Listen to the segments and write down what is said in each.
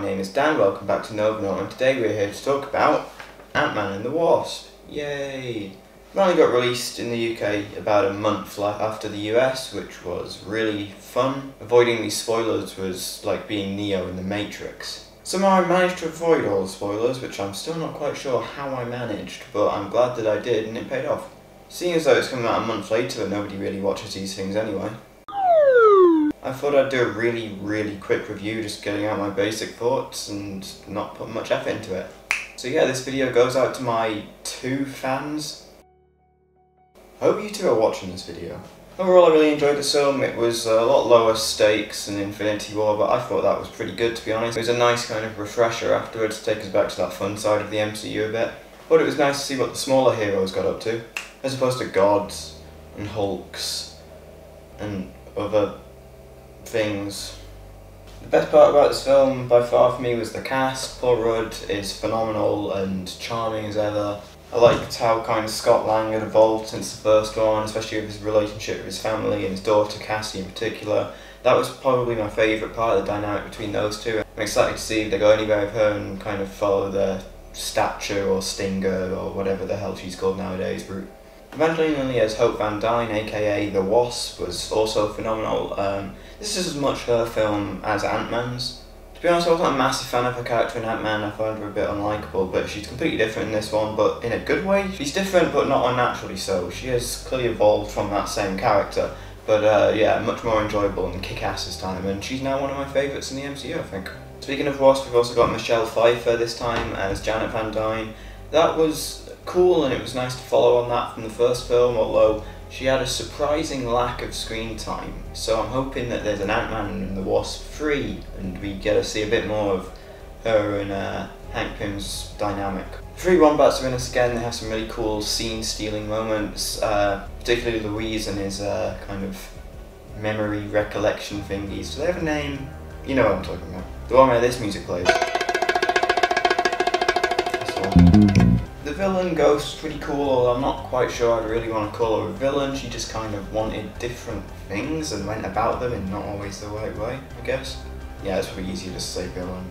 my name is Dan, welcome back to Novo, and today we're here to talk about Ant-Man and the Wasp. Yay! It only got released in the UK about a month after the US, which was really fun. Avoiding these spoilers was like being Neo in the Matrix. Somehow I managed to avoid all the spoilers, which I'm still not quite sure how I managed, but I'm glad that I did and it paid off. Seeing as though it's coming out a month later and nobody really watches these things anyway, I thought I'd do a really quick review, just getting out my basic thoughts and not put much effort into it. So yeah, this video goes out to my 2 fans. Hope you two are watching this video. Overall, I really enjoyed this film. It was a lot lower stakes than Infinity War, but I thought that was pretty good, to be honest. It was a nice kind of refresher afterwards to take us back to that fun side of the MCU a bit. But it was nice to see what the smaller heroes got up to, as opposed to gods and Hulks and other things. The best part about this film by far for me was the cast. Paul Rudd is phenomenal and charming as ever. I liked how kind of Scott Lang had evolved since the first one, especially with his relationship with his family and his daughter Cassie in particular. That was probably my favourite part of the dynamic between those two. I'm excited to see if they go anywhere with her and kind of follow their Stature or Stinger or whatever the hell she's called nowadays route. Evangeline as Hope Van Dyne, aka the Wasp, was also phenomenal. This is as much her film as Ant-Man's. To be honest, I wasn't a massive fan of her character in Ant-Man. I found her a bit unlikable, but she's completely different in this one, but in a good way. She's different, but not unnaturally so. She has clearly evolved from that same character, but yeah, much more enjoyable and kick-ass this time, and she's now one of my favourites in the MCU, I think. Speaking of Wasp, we've also got Michelle Pfeiffer this time as Janet Van Dyne. That was cool, and it was nice to follow on that from the first film, although she had a surprising lack of screen time. So I'm hoping that there's an Ant-Man and the Wasp 3, and we get to see a bit more of her and Hank Pym's dynamic. 3 Wombats are in us again. They have some really cool scene-stealing moments, particularly Louise and his kind of memory recollection thingies. Do they have a name? You know what I'm talking about. The one where this music plays. This one. The villain Ghost is pretty cool, although I'm not quite sure I'd really want to call her a villain. She just kind of wanted different things and went about them in not always the right way, I guess. Yeah, it's probably easier to say villain.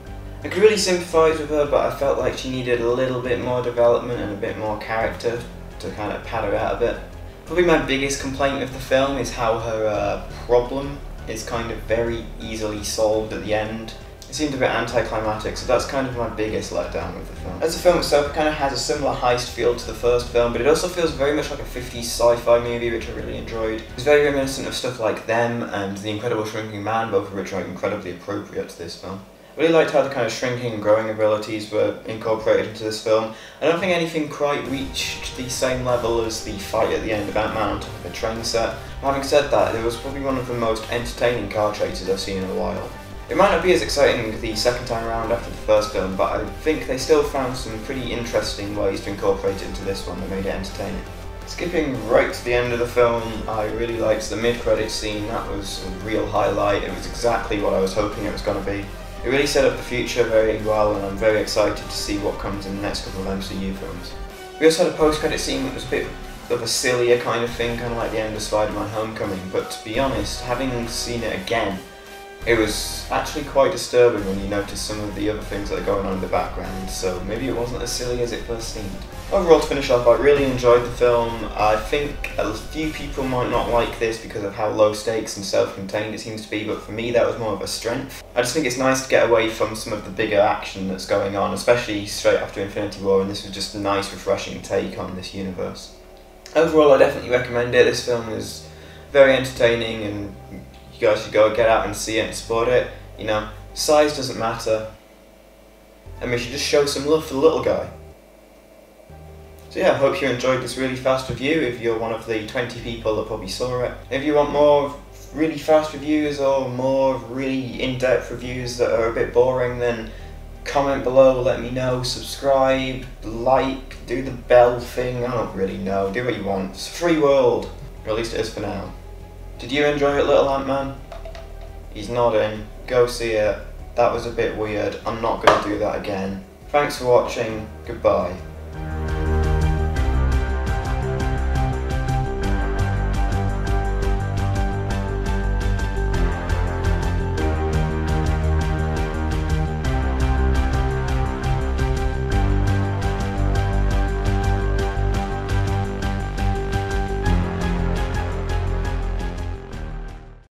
I could really sympathise with her, but I felt like she needed a little bit more development and a bit more character to kind of pad her out a bit. Probably my biggest complaint with the film is how her problem is kind of very easily solved at the end. It seemed a bit anticlimactic, so that's kind of my biggest letdown with the film. As the film itself, it kind of has a similar heist feel to the first film, but it also feels very much like a 50s sci-fi movie, which I really enjoyed. It's very reminiscent of stuff like Them and The Incredible Shrinking Man, both of which are incredibly appropriate to this film. I really liked how the kind of shrinking and growing abilities were incorporated into this film. I don't think anything quite reached the same level as the fight at the end of Ant-Man on top of a train set. Having said that, it was probably one of the most entertaining car chases I've seen in a while. It might not be as exciting the second time around after the first film, but I think they still found some pretty interesting ways to incorporate it into this one that made it entertaining. Skipping right to the end of the film, I really liked the mid-credits scene. That was a real highlight. It was exactly what I was hoping it was going to be. It really set up the future very well, and I'm very excited to see what comes in the next couple of MCU films. We also had a post-credit scene that was a bit of a sillier kind of thing, kind of like the end of Spider-Man Homecoming, but to be honest, having seen it again, it was actually quite disturbing when you notice some of the other things that are going on in the background, so maybe it wasn't as silly as it first seemed. Overall, to finish off, I really enjoyed the film. I think a few people might not like this because of how low stakes and self-contained it seems to be, but for me that was more of a strength. I just think it's nice to get away from some of the bigger action that's going on, especially straight after Infinity War, and this was just a nice, refreshing take on this universe. Overall, I definitely recommend it. This film is very entertaining, and you guys should go get out and see it and support it. You know, size doesn't matter, and we should just show some love for the little guy. So yeah, I hope you enjoyed this really fast review if you're one of the 20 people that probably saw it. If you want more really fast reviews or more really in-depth reviews that are a bit boring, then comment below, let me know, subscribe, like, do the bell thing, I don't really know, do what you want. It's a free world, or at least it is for now. Did you enjoy it, little Ant-Man? He's nodding. Go see it. That was a bit weird. I'm not going to do that again. Thanks for watching. Goodbye.